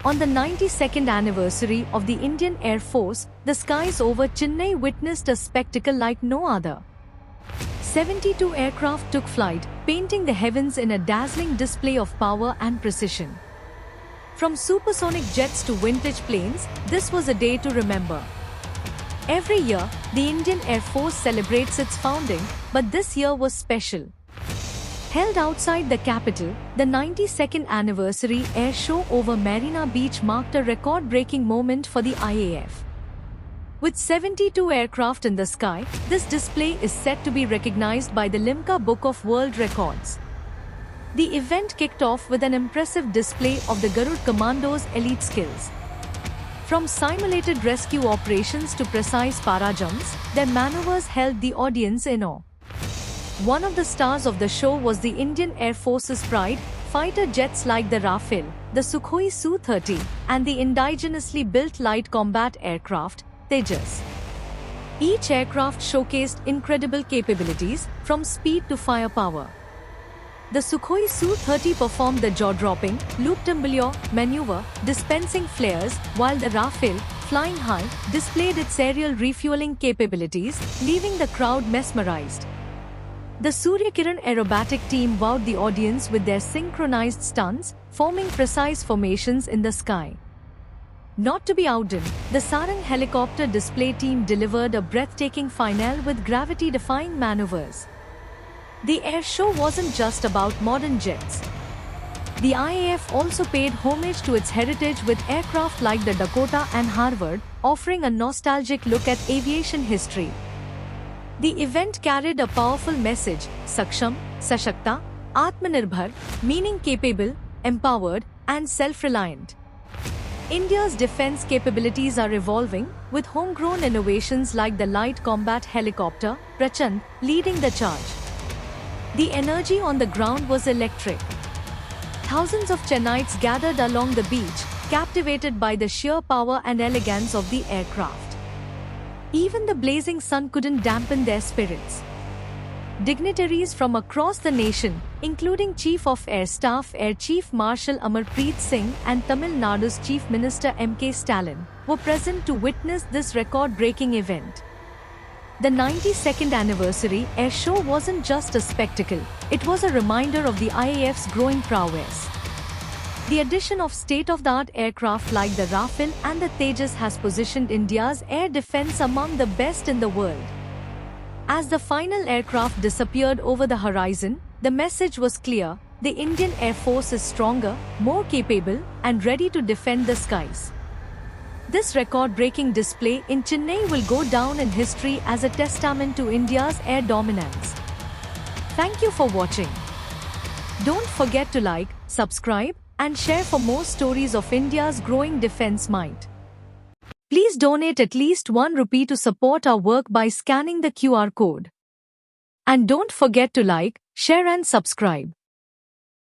On the 92nd anniversary of the Indian Air Force, the skies over Chennai witnessed a spectacle like no other. 72 aircraft took flight, painting the heavens in a dazzling display of power and precision. From supersonic jets to vintage planes, this was a day to remember. Every year, the Indian Air Force celebrates its founding, but this year was special. Held outside the capital, the 92nd anniversary air show over Marina Beach marked a record-breaking moment for the IAF. With 72 aircraft in the sky, this display is set to be recognized by the Limca Book of World Records. The event kicked off with an impressive display of the Garud Commandos' elite skills. From simulated rescue operations to precise para jumps, their maneuvers held the audience in awe. One of the stars of the show was the Indian Air Force's pride, fighter jets like the Rafale, the Sukhoi Su-30, and the indigenously built light combat aircraft, Tejas. Each aircraft showcased incredible capabilities, from speed to firepower. The Sukhoi Su-30 performed the jaw-dropping, loop-de-bouillon maneuver, dispensing flares, while the Rafale, flying high, displayed its aerial refueling capabilities, leaving the crowd mesmerized. The Surya Kiran aerobatic team wowed the audience with their synchronized stunts, forming precise formations in the sky. Not to be outdone, the Sarang helicopter display team delivered a breathtaking finale with gravity-defying maneuvers. The air show wasn't just about modern jets. The IAF also paid homage to its heritage with aircraft like the Dakota and Harvard, offering a nostalgic look at aviation history. The event carried a powerful message, Saksham, Sashakta, Atmanirbhar, meaning capable, empowered, and self-reliant. India's defense capabilities are evolving, with homegrown innovations like the light combat helicopter, Prachand, leading the charge. The energy on the ground was electric. Thousands of Chennaites gathered along the beach, captivated by the sheer power and elegance of the aircraft. Even the blazing sun couldn't dampen their spirits. Dignitaries from across the nation, including Chief of Air Staff Air Chief Marshal Amarpreet Singh and Tamil Nadu's Chief Minister M.K. Stalin, were present to witness this record-breaking event. The 92nd anniversary air show wasn't just a spectacle, it was a reminder of the IAF's growing prowess. The addition of state-of-the-art aircraft like the Rafale and the Tejas has positioned India's air defense among the best in the world. As the final aircraft disappeared over the horizon, the message was clear: the Indian Air Force is stronger, more capable, and ready to defend the skies. This record-breaking display in Chennai will go down in history as a testament to India's air dominance. Thank you for watching. Don't forget to like, subscribe, and share for more stories of India's growing defense might. Please donate at least ₹1 to support our work by scanning the QR code. And don't forget to like, share and subscribe.